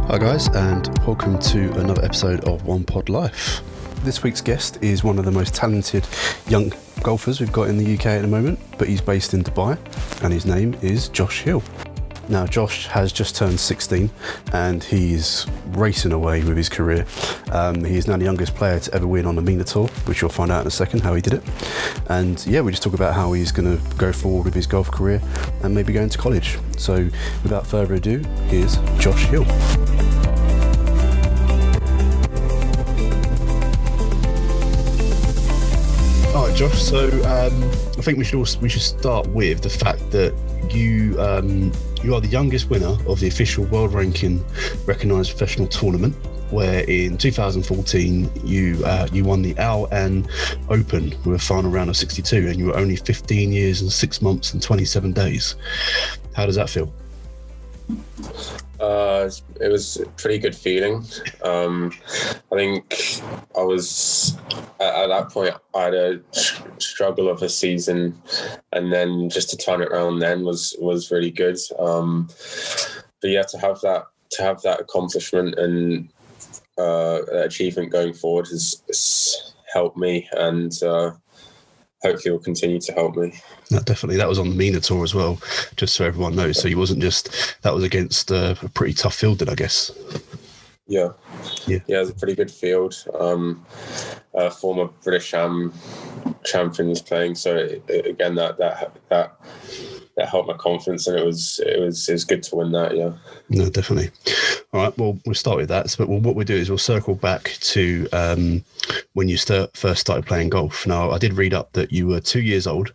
Hi guys, and welcome to another episode of One Pod Life. This week's guest is one of the most talented young golfers we've got in the UK at the moment, but he's based in Dubai, and his name is Josh Hill. Now, Josh has just turned 16 and he's racing away with his career. He is now the youngest player to ever win on the MENA Tour, which you'll find out in a second how he did it. And yeah, we just talk about how he's going to go forward with his golf career and maybe go into college. So without further ado, here's Josh Hill. All right, Josh. So I think we should start with the fact that you are the youngest winner of the official world ranking recognised professional tournament, where in 2014 you won the Ain Open with a final round of 62, and you were only 15 years and 6 months and 27 days. How does that feel? It was a pretty good feeling. I think I was at that point, I had a struggle of a season, and then just to turn it around then was really good. But yeah, to have that accomplishment and achievement going forward has helped me, and hopefully will continue to help me. No, definitely. That was on the MENA Tour as well, just so everyone knows. So you wasn't just, that was against a pretty tough field then, I guess. Yeah, it was a pretty good field. Former British champion was playing, so again that helped my confidence, and it was good to win that. Yeah. No, definitely. All right. Well, we'll start with that. But what we'll do is we'll circle back to when you first started playing golf. Now, I did read up that you were 2 years old,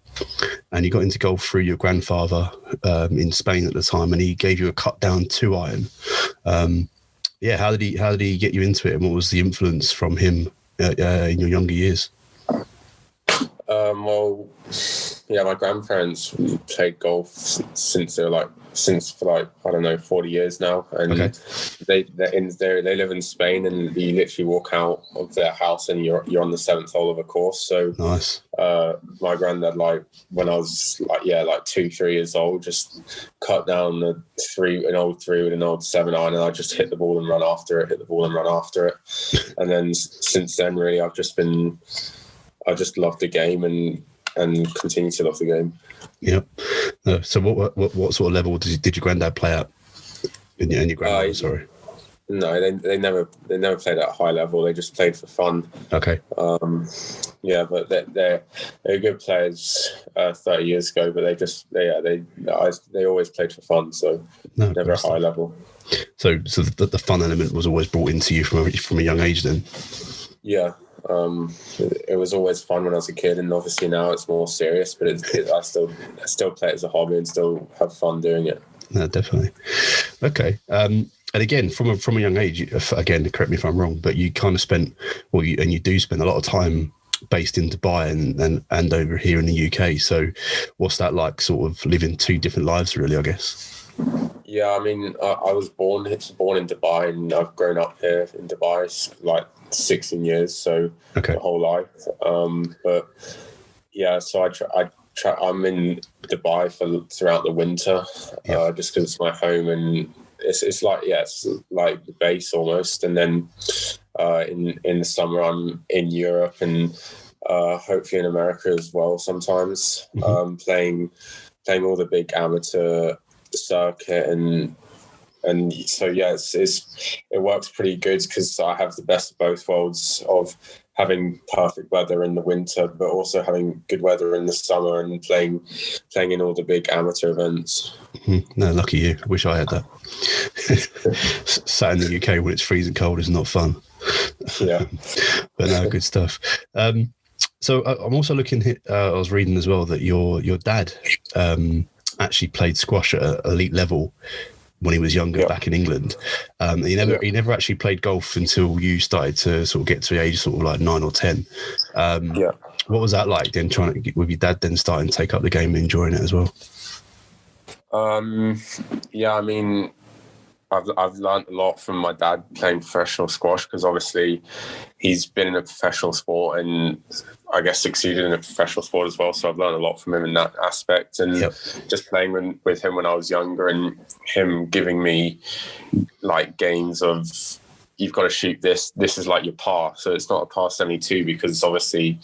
and you got into golf through your grandfather in Spain at the time, and he gave you a cut down 2-iron. How did he get you into it, and what was the influence from him in your younger years? My grandparents played golf since for 40 years now, and okay. they live in Spain, and you literally walk out of their house and you're on the 7th hole of a course. So nice. My granddad, when I was 2-3 years old, just cut down an old 3 with an old 7-iron, and I just hit the ball and run after it. And then since then, really, I just loved the game and continue to love the game. Yep. So what sort of level did your granddad play at? And your grandmother, sorry. No, they never played at a high level. They just played for fun. Okay. But they're good players 30 years ago, but they always played for fun. So never a high level. So the fun element was always brought into you from a young age then. Yeah. It was always fun when I was a kid, and obviously now it's more serious, but I still play it as a hobby and still have fun doing it. No, definitely. Okay. And again, from a young age, again, correct me if I'm wrong, but you kind of spent, you do spend a lot of time based in Dubai and over here in the UK. So what's that like, sort of living two different lives really, I guess? Yeah, I mean, I was born in Dubai, and I've grown up here in Dubai 16 years, so okay. The whole life. But yeah, so I'm in Dubai throughout the winter, just because it's my home, and it's like the base almost. And then in the summer I'm in Europe, and hopefully in America as well sometimes, playing all the big amateur circuit, and so it works pretty good because I have the best of both worlds of having perfect weather in the winter, but also having good weather in the summer and playing in all the big amateur events. No, lucky you. I wish I had that. Sat in the UK when it's freezing cold is not fun. Yeah. But no, good stuff. So I'm also looking here, I was reading as well that your dad actually played squash at elite level when he was younger, back in England. He never actually played golf until you started to sort of get to the age sort of like 9 or 10. What was that like then, trying to get with your dad then starting to take up the game and enjoying it as well? I mean, I've learned a lot from my dad playing professional squash, because obviously he's been in a professional sport, and I guess, succeeded in a professional sport as well. So I've learned a lot from him in that aspect. And just playing with him when I was younger, and him giving me like games of, you've got to shoot this. This is like your par. So it's not a par 72, because obviously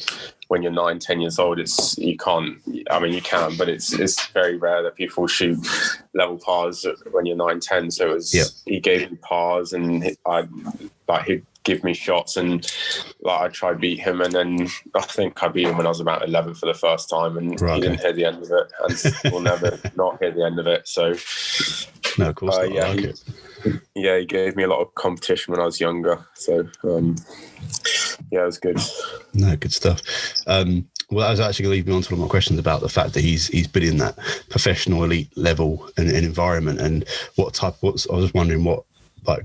when you're 9-10 years old, you can't. I mean, you can, but it's very rare that people shoot level pars when you're 9-10. So he gave me pars, and he'd give me shots, and like I tried to beat him, and then I think I beat him when I was about 11 for the first time, and he didn't hear the end of it, and will never not hear the end of it. So no, of course not. I like it. Yeah, he gave me a lot of competition when I was younger. So, yeah, it was good. No, good stuff. Well, that was actually going to lead me on to one of my questions about the fact that he's been in that professional elite level and environment, and I was wondering what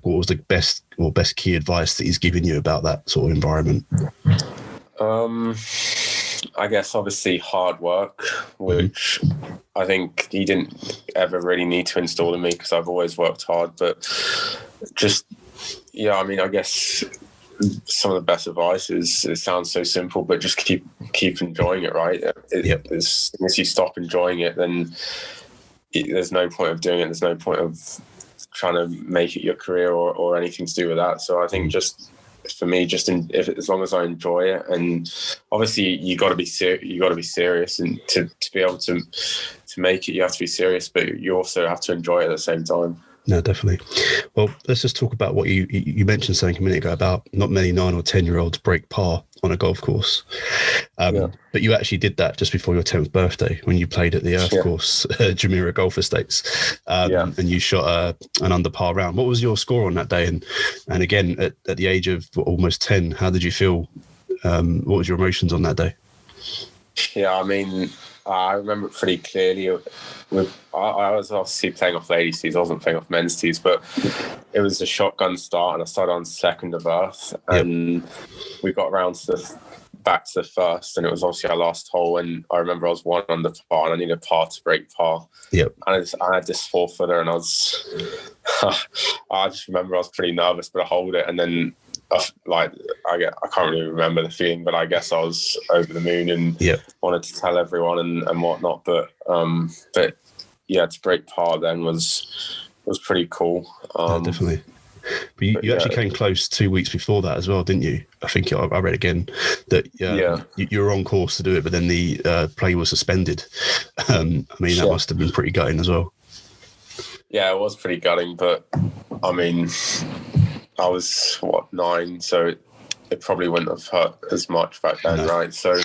was the best key advice that he's given you about that sort of environment? I guess obviously hard work, which I think he didn't ever really need to install in me, because I've always worked hard. But just, I mean, I guess some of the best advice is, it sounds so simple, but just keep enjoying it, right? As soon as you stop enjoying it, then there's no point of doing it. There's no point of trying to make it your career or anything to do with that. So I think just for me, as long as I enjoy it, and obviously you got to be serious, and to be able to make it, you have to be serious, but you also have to enjoy it at the same time. No, definitely. Well, let's just talk about what you mentioned something a minute ago about not many 9 or 10-year-olds break par on a golf course. But you actually did that just before your 10th birthday when you played at the Earth Course, Jumeirah Golf Estates, and you shot an under par round. What was your score on that day? And again, at the age of almost 10, how did you feel? What was your emotions on that day? Yeah, I mean, I remember it pretty clearly. I was obviously playing off ladies' tees. I wasn't playing off men's tees, but it was a shotgun start, and I started on second of Earth, and we got around back to the first, and it was obviously our last hole. And I remember I was 1 under par, and I needed a par to break par. And I had this 4-footer, and I just remember I was pretty nervous, but I hold it, and then I can't really remember the feeling, but I guess I was over the moon and wanted to tell everyone and whatnot. But to break par then was pretty cool. Definitely. But you actually came close 2 weeks before that as well, didn't you? I think I read again that you were on course to do it, but then the play was suspended. I mean, that must have been pretty gutting as well. Yeah, it was pretty gutting, but I mean, I was 9, so it probably wouldn't have hurt as much back then, right? So,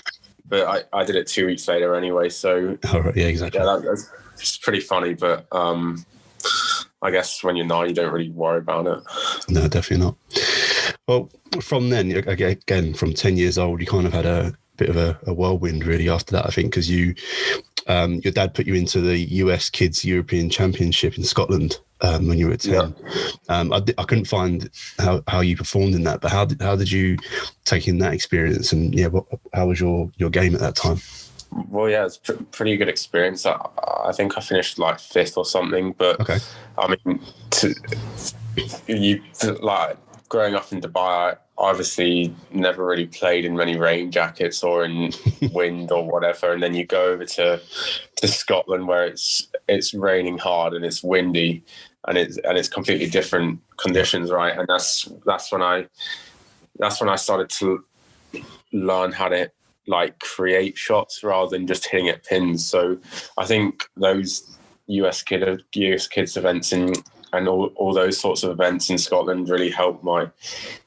but I did it 2 weeks later anyway. So, yeah, exactly. Yeah, it's pretty funny, but I guess when you're 9, you don't really worry about it. No, definitely not. Well, from then, again, from 10 years old, you kind of had a bit of a whirlwind really after that, I think, because your dad put you into the US Kids European Championship in Scotland when you were 10. I couldn't find how you performed in that, but how did you take in that experience, and how was your game at that time? Well, yeah, it's pretty good experience. I think I finished like 5th or something, but I mean, growing up in Dubai, I obviously never really played in many rain jackets or in wind or whatever, and then you go over to Scotland where it's raining hard and it's windy, and it's completely different conditions, right? And that's when I started to learn how to create shots rather than just hitting at pins. So I think those US kids events and all those sorts of events in Scotland really helped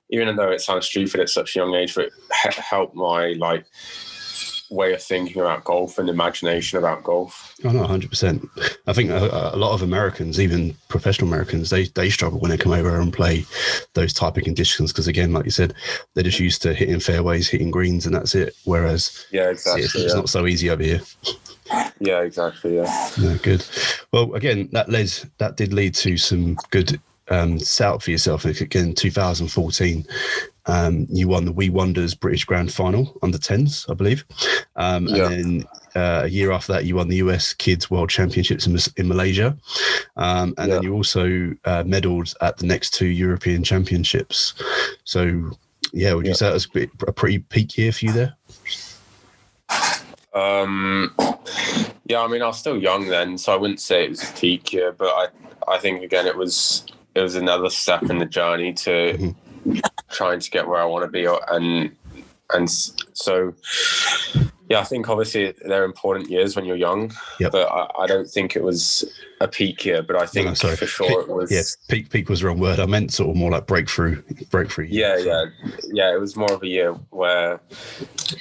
even though it sounds stupid at such a young age, but it helped my way of thinking about golf and imagination about golf. Oh, no, 100%. I think a lot of Americans, even professional Americans, they struggle when they come over and play those type of conditions, because again, like you said, they're just used to hitting fairways, hitting greens, and that's it. Whereas it's not so easy over here. Yeah, exactly. Yeah. No, good. Well, again, that did lead to some good setup for yourself. Again, 2014, you won the We Wonders British Grand Final under 10s, I believe. And then a year after that, you won the US Kids World Championships in Malaysia. And then you also medalled at the next 2 European Championships. So, would you say that was a pretty peak year for you there? Yeah, I mean, I was still young then, so I wouldn't say it was a peak year, but I think again it was another step in the journey to trying to get where I want to be, and so yeah, I think obviously they're important years when you're young, but I don't think it was a peak year, but I think for sure it was. Yeah, peak was the wrong word. I meant sort of more like breakthrough year. Yeah. It was more of a year where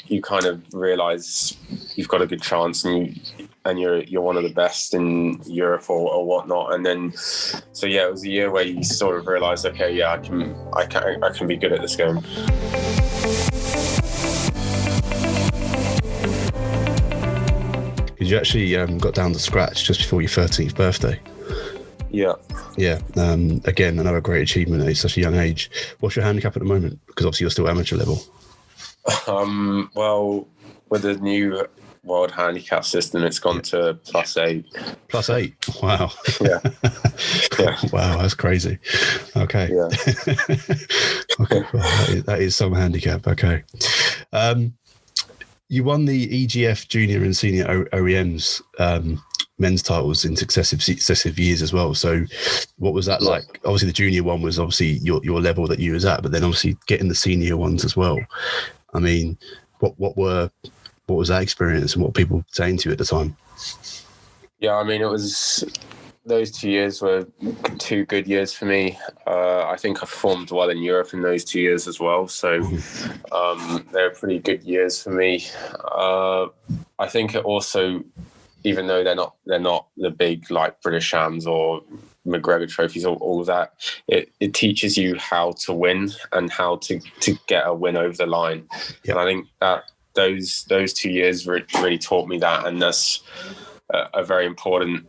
you kind of realise you've got a good chance and you're one of the best in Europe or whatnot, and then so yeah, it was a year where you sort of realise, okay, yeah, I can be good at this game. You actually got down to scratch just before your 13th birthday. Yeah. Again, another great achievement at such a young age. What's your handicap at the moment? Because obviously you're still amateur level. Well, with the new world handicap system, it's gone to +8. +8? Wow. Yeah. Wow, that's crazy. Okay. Yeah. Okay. Well, that is some handicap. Okay. You won the EGF junior and senior OEMs men's titles in successive years as well. So what was that like? Obviously the junior one was obviously your level that you was at, but then obviously getting the senior ones as well. I mean, what was that experience and what were people saying to you at the time? Yeah, I mean, those 2 years were 2 good years for me. I think I performed well in Europe in those 2 years as well. So they were pretty good years for me. I think it also, even though they're not the big like British Shams or McGregor trophies or all of that, it teaches you how to win and how to get a win over the line. Yep. And I think that those 2 years really taught me that, and that's a very important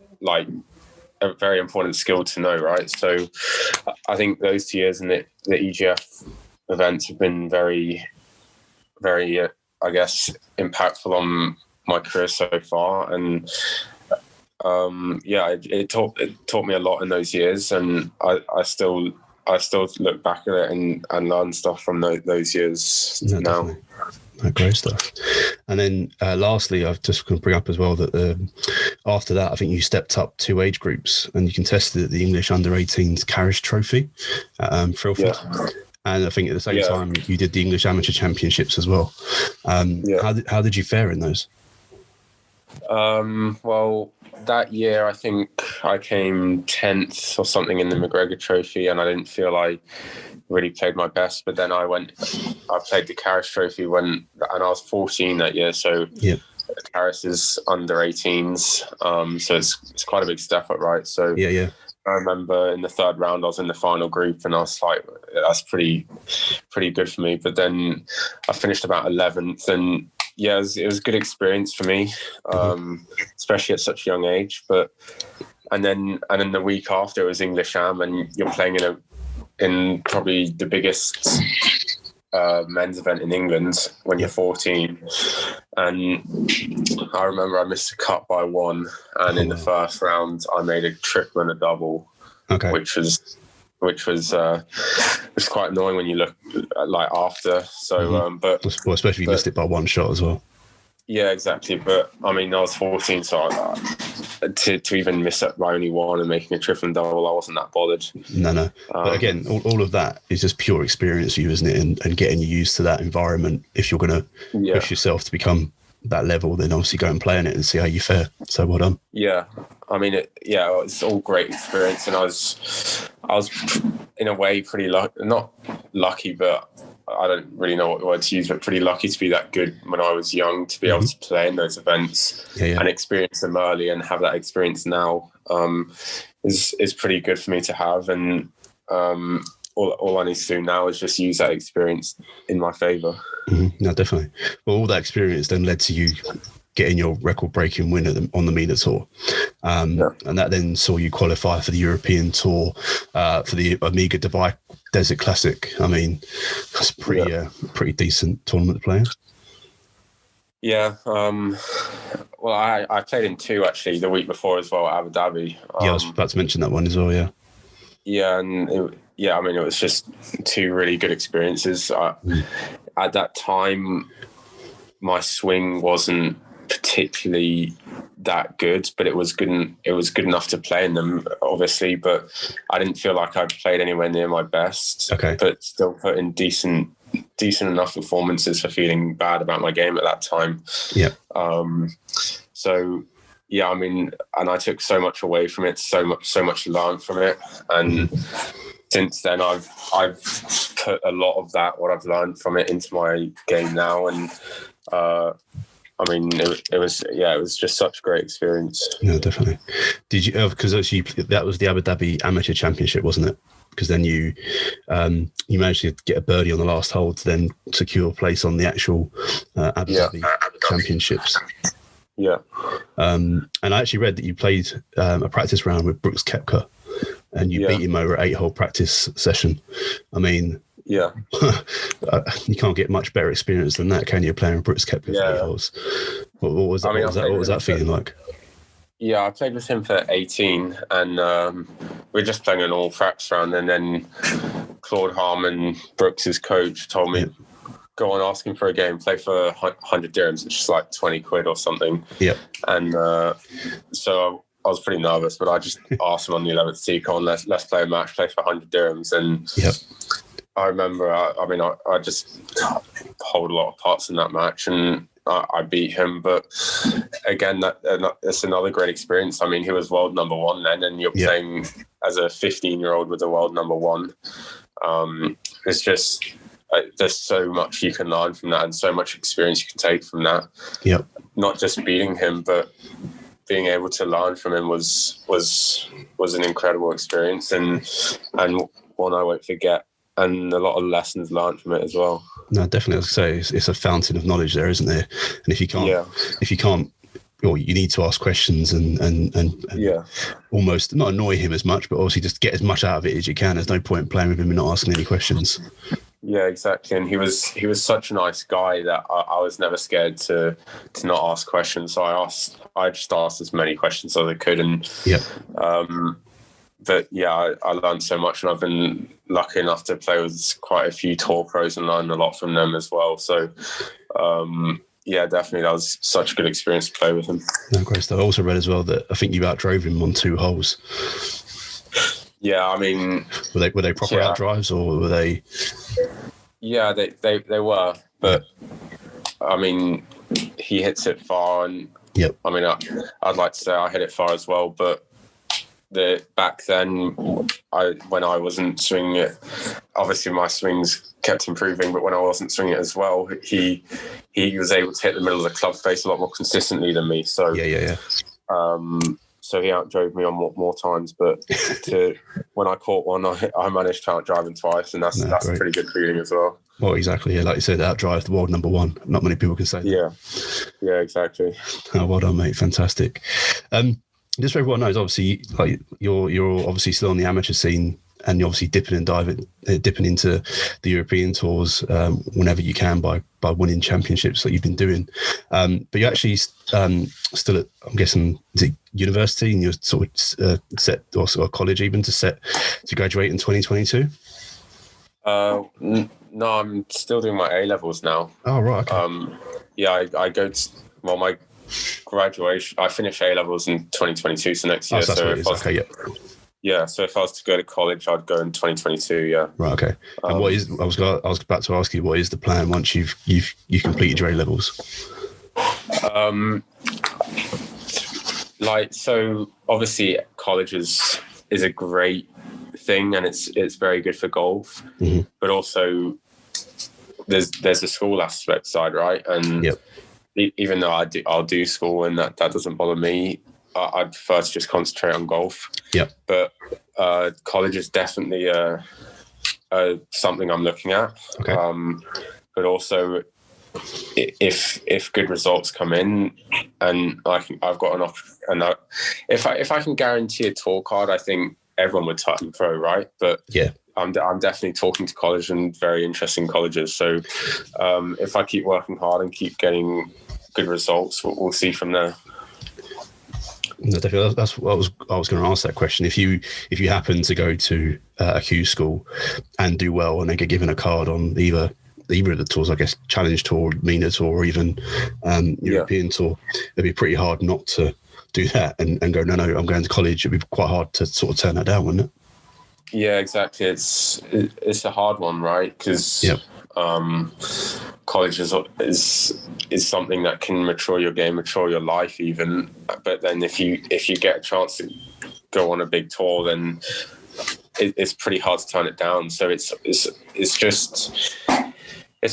skill to know, right? So I think those 2 years in the EGF events have been very, very, I guess, impactful on my career so far. And it taught me a lot in those years, and I still look back at it and learn stuff from those years now. Definitely. Great stuff. And then lastly, I've just going to bring up as well that after that, I think you stepped up 2 age groups and you contested the English Under-18s Carriage Trophy at Thrillford. Yeah. And I think at the same time, you did the English Amateur Championships as well. How did you fare in those? Well, that year, I think I came 10th or something in the McGregor Trophy, and I didn't feel I really played my best. But then I played the Carriage Trophy and I was 14 that year. So Carriage is under 18s. So it's quite a big step up, right? So I remember in the 3rd round, I was in the final group and I was like, that's pretty good for me. But then I finished about 11th, and it was a good experience for me, especially at such a young age. And then the week after it was English Am, and you're playing in probably the biggest men's event in England when you're 14. And I remember I missed a cut by 1, and in the first round I made a triple and a double, which was quite annoying when you look like after. So, but especially if you missed it by 1 shot as well. Yeah, exactly. But I mean, I was 14, so to even miss it by only 1 and making a triple and double, I wasn't that bothered. No. But again, all of that is just pure experience for you, isn't it? And getting you used to that environment. If you're going to push yourself to become that level, then obviously go and play in it and see how you fare. So well done. Yeah, I mean, it's all great experience, and I was in a way pretty not lucky, but I don't really know what word to use, but pretty lucky to be that good when I was young, to be able to play in those events and experience them early, and have that experience now is pretty good for me to have. And all I need to do now is just use that experience in my favour. No, definitely. Well, all that experience then led to you getting your record-breaking win on the MENA Tour. And that then saw you qualify for the European Tour, for the Amiga Dubai Desert Classic. I mean, that's pretty decent tournament to play in. Yeah. Well, I played in 2 actually the week before as well, Abu Dhabi. I was about to mention that one as well, yeah. Yeah, and I mean, it was just 2 really good experiences. At that time, my swing wasn't particularly that good, but it was good. It was good enough to play in them, obviously. But I didn't feel like I played anywhere near my best. Okay. But still put in decent enough performances for feeling bad about my game at that time. Yeah. So yeah, I mean, and I took so much away from it, so much learned from it, and since then I've put a lot of that, what I've learned from it, into my game now, and I mean, it was just such a great experience. No, definitely. Did you? Because actually, that was the Abu Dhabi Amateur Championship, wasn't it? Because then you managed to get a birdie on the last hole to then secure a place on the actual Abu Dhabi Championships. Yeah. And I actually read that you played a practice round with Brooks Koepka, and you beat him over an 8-hole practice session. I mean, yeah, you can't get much better experience than that, can you? Playing with Brooks Koepka for 8 holes. What was that? What was that feeling like? Yeah, I played with him for 18, and we were just playing an all practice round, and then Claude Harmon, Brooks's coach, told me, go on, ask him for a game, play for 100 dirhams, which is like 20 quid or something. Yeah. And so I was pretty nervous, but I just asked him on the 11th tee, come on, let's play a match, play for 100 dirhams. And I remember, I just hold a lot of parts in that match, and I beat him. But again, that's another great experience. I mean, he was world number one then, and you're playing as a 15-year-old with a world number one. It's just... there's so much you can learn from that, and so much experience you can take from that. Yep. Not just beating him, but being able to learn from him was an incredible experience, and one I won't forget, and a lot of lessons learned from it as well. No, definitely. As I say, it's a fountain of knowledge there, isn't there? And if you can't, or you need to ask questions and almost not annoy him as much, but obviously just get as much out of it as you can. There's no point playing with him and not asking any questions. Yeah, exactly. And he was such a nice guy that I was never scared to not ask questions. So I just asked as many questions as I could. And but yeah, I learned so much, and I've been lucky enough to play with quite a few tour pros and learn a lot from them as well. So yeah, definitely, that was such a good experience to play with him. No, great stuff. I also read as well that I think you outdrove him on 2 holes. Yeah, I mean, were they proper out drives, or were they? Yeah, they were, but I mean, he hits it far, and I mean, I'd like to say I hit it far as well, but back then, when I wasn't swinging it, obviously my swings kept improving, but when I wasn't swinging it as well, he was able to hit the middle of the club face a lot more consistently than me. So so he outdrove me on more times, but when I caught one, I managed to outdrive him twice, and that's a pretty good feeling as well. Well, exactly. Yeah, like you said, outdrive the world number one. Not many people can say that. Yeah, exactly. Oh, well done, mate. Fantastic. Just so everyone knows, obviously, like you're obviously still on the amateur scene, and you're obviously dipping into the European tours whenever you can by winning championships that you've been doing. But you're actually still at, I'm guessing, is it university, and you're sort of set, or sort of college even, to graduate in 2022? No, I'm still doing my A-levels now. Oh, right. Okay. Yeah, I go to, well, my graduation, I finish A-levels in 2022, so next year. Oh, so that's what it is. Okay, yeah, so if I was to go to college, I'd go in 2022. Yeah. Right. Okay. And what is? I was about to ask you, what is the plan once you've completed your A levels? So obviously, college is a great thing, and it's very good for golf. Mm-hmm. But also, there's a school aspect side, right? And even though I'll do school, and that doesn't bother me, I'd prefer to just concentrate on golf. Yeah. But college is definitely something I'm looking at. Okay. But also, if good results come in, and I've got an option, and if I can guarantee a tour card, I think everyone would touch and throw, right? But yeah, I'm definitely talking to college, and very interesting colleges. So if I keep working hard and keep getting good results, we'll see from there. No, definitely. That's what I was going to ask that question. If you happen to go to a Q school and do well, and then get given a card on either either of the tours, I guess, Challenge Tour, MENA Tour, or even European Tour, it'd be pretty hard not to do that and go, no, I'm going to college. It'd be quite hard to sort of turn that down, wouldn't it? Yeah, exactly. It's a hard one, right? Because college is something that can mature your game, mature your life even. But then if you get a chance to go on a big tour, then it's pretty hard to turn it down. So it's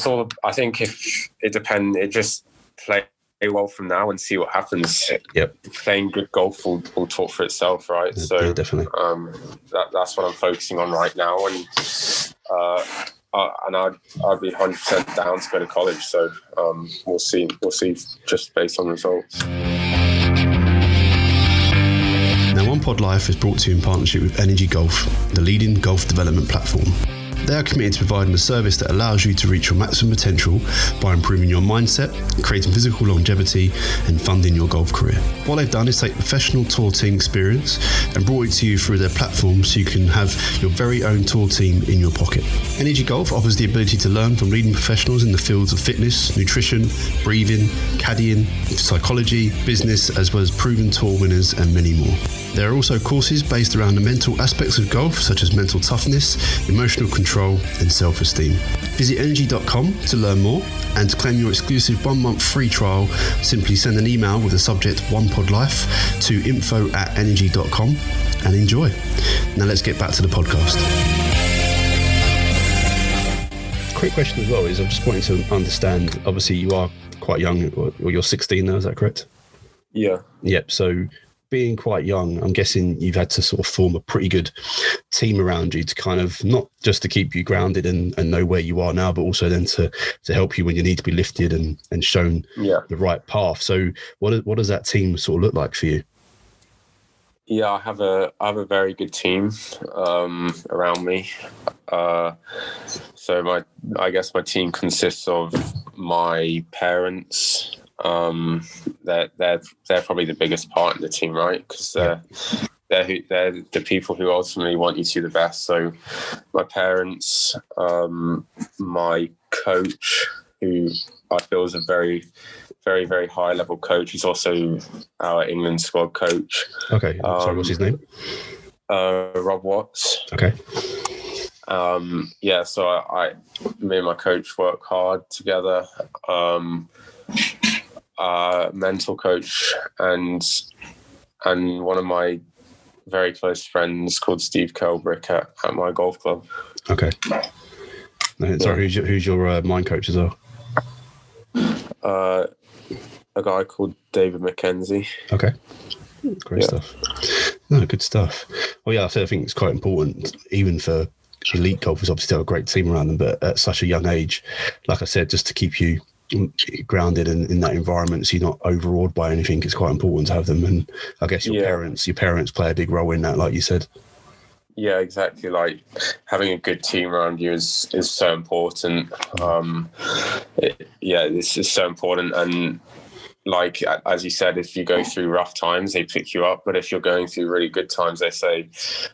all, I think, if it depends, it just play well from now and see what happens. Yep. Playing good golf will talk for itself, right? Yeah, so definitely. That's what I'm focusing on right now, and I'd be 100% down to go to college. So we'll see just based on results. Now, One Pod Life is brought to you in partnership with Energy Golf, the leading golf development platform. They are committed to providing a service that allows you to reach your maximum potential by improving your mindset, creating physical longevity, and funding your golf career. What they've done is take professional tour team experience and brought it to you through their platform so you can have your very own tour team in your pocket. Energy Golf offers the ability to learn from leading professionals in the fields of fitness, nutrition, breathing, caddying, psychology, business, as well as proven tour winners and many more. There are also courses based around the mental aspects of golf, such as mental toughness, emotional control, and self-esteem. Visit energy.com to learn more, and to claim your exclusive 1-month free trial, simply send an email with the subject OnePodLife to info@energy.com and enjoy. Now let's get back to the podcast. Quick question as well is, I'm just wanting to understand, obviously you are quite young, or you're 16 now, is that correct? Yeah. Yep, so being quite young, I'm guessing you've had to sort of form a pretty good team around you to kind of, not just to keep you grounded and know where you are now, but also then to help you when you need to be lifted and shown the right path. So what does that team sort of look like for you? Yeah, I have a very good team around me. So I guess my team consists of my parents. They're probably the biggest part in the team, right? Because they're the people who ultimately want you to do the best. So my parents, my coach, who I feel is a very, very, very high level coach. He's also our England squad coach. Okay. Sorry, what's his name? Rob Watts. Okay. So me and my coach work hard together. Mental coach and one of my very close friends called Steve Kelbrick at my golf club. Okay. Sorry, who's your mind coach as well? A guy called David McKenzie. Okay. Great stuff. No, good stuff. Well, yeah, I think it's quite important, even for elite golfers, obviously to have a great team around them, but at such a young age, like I said, just to keep you grounded in that environment so you're not overawed by anything, it's quite important to have them. And I guess your parents play a big role in that, like you said. Yeah, exactly. Like having a good team around you is so important. This is so important. And like, as you said, if you go through rough times, they pick you up. But if you're going through really good times, they say,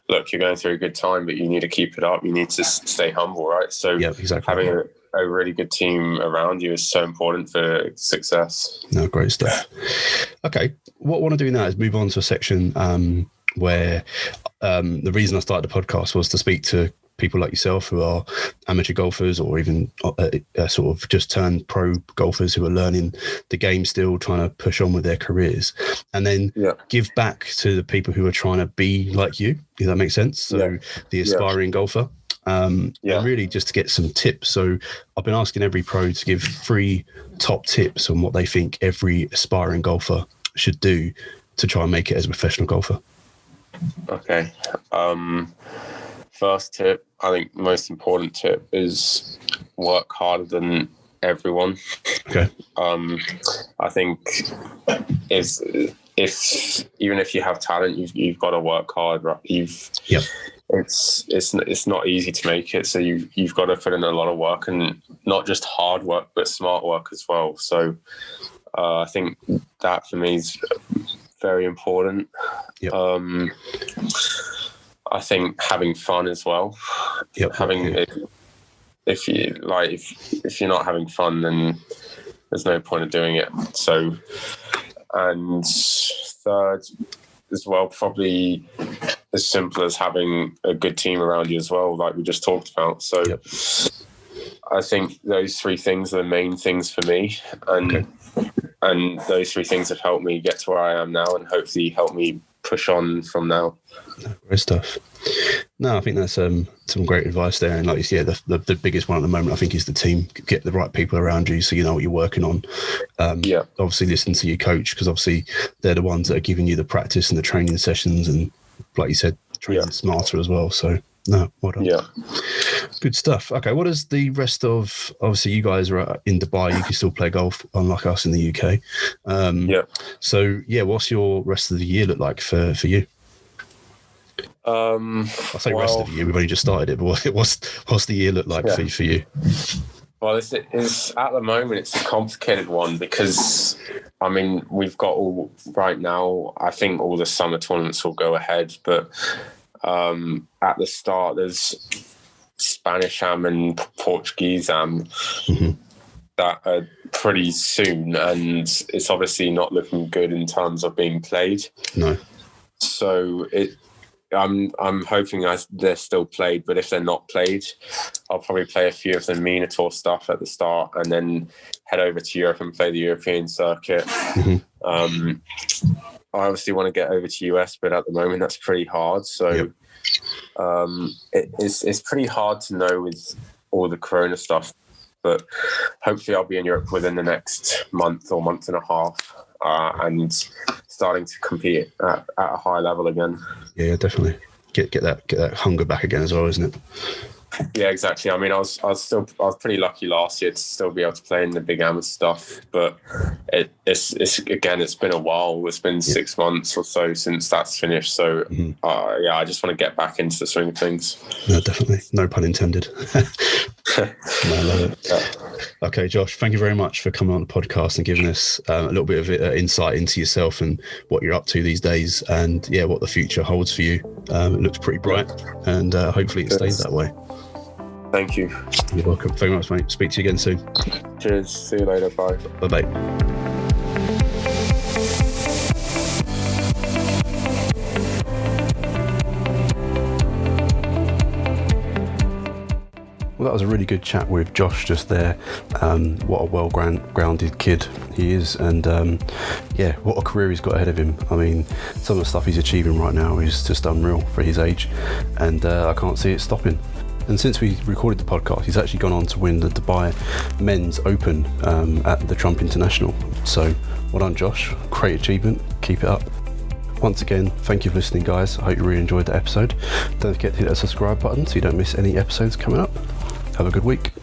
look, you're going through a good time, but you need to keep it up. You need to stay humble, right? So having a really good team around you is so important for success. No, great stuff. Okay. What I want to do now is move on to a section where the reason I started the podcast was to speak to people like yourself who are amateur golfers or even sort of just turned pro golfers who are learning the game still, trying to push on with their careers, and then give back to the people who are trying to be like you, if that makes sense. So the aspiring golfer. And really just to get some tips. So I've been asking every pro to give 3 top tips on what they think every aspiring golfer should do to try and make it as a professional golfer. Okay. First tip, I think most important tip is work harder than everyone. Okay. I think if even if you have talent, you've got to work hard. Right? It's not easy to make it, so you've got to put in a lot of work, and not just hard work but smart work as well. So I think that for me is very important. I think having fun as well. if you're not having fun, then there's no point of doing it. So, and third as well, probably as simple as having a good team around you as well, like we just talked about. So Yep. I think those three things are the main things for me, and those three things have helped me get to where I am now, and hopefully help me push on from now. Great stuff. No, I think that's some great advice there. And like you said, the biggest one at the moment, I think, is the team. Get the right people around you so you know what you're working on. Obviously listen to your coach, because obviously they're the ones that are giving you the practice and the training sessions, and like you said, training smarter as well. So no, well done. Yeah. Good stuff. Okay, what is the rest of, obviously you guys are in Dubai, you can still play golf, unlike us in the UK. So what's your rest of the year look like for you? I say rest of the year, we've only just started it, but what's the year look like for you? Well, it's at the moment, it's a complicated one, because I mean, we've got all right now, I think all the summer tournaments will go ahead, but at the start there's Spanish Am and Portuguese Am that are pretty soon, and it's obviously not looking good in terms of being played. No. So I'm hoping they're still played, but if they're not played, I'll probably play a few of the MENA Tour stuff at the start, and then head over to Europe and play the European circuit. I obviously want to get over to US, but at the moment that's pretty hard. So it's pretty hard to know with all the Corona stuff, but hopefully I'll be in Europe within the next month or month and a half, and starting to compete at a high level again. Yeah, definitely. Get that hunger back again as well, isn't it? Yeah, exactly. I mean, I was pretty lucky last year to still be able to play in the big amateur stuff, but it's been a while. It's been 6 months or so since that's finished. So I just want to get back into the swing of things. No, definitely. No pun intended. I love it. Yeah. Okay, Josh, thank you very much for coming on the podcast and giving us a little bit of insight into yourself and what you're up to these days, and what the future holds for you. It looks pretty bright, and hopefully it stays that way. Thank you. You're welcome. Thank you very much, mate. Speak to you again soon. Cheers. See you later. Bye. Bye-bye. Well, that was a really good chat with Josh just there. What a well-grounded kid he is, and what a career he's got ahead of him. I mean, some of the stuff he's achieving right now is just unreal for his age, and I can't see it stopping. And since we recorded the podcast, he's actually gone on to win the Dubai Men's Open at the Trump International. So well done, Josh. Great achievement. Keep it up. Once again, thank you for listening, guys. I hope you really enjoyed the episode. Don't forget to hit that subscribe button so you don't miss any episodes coming up. Have a good week.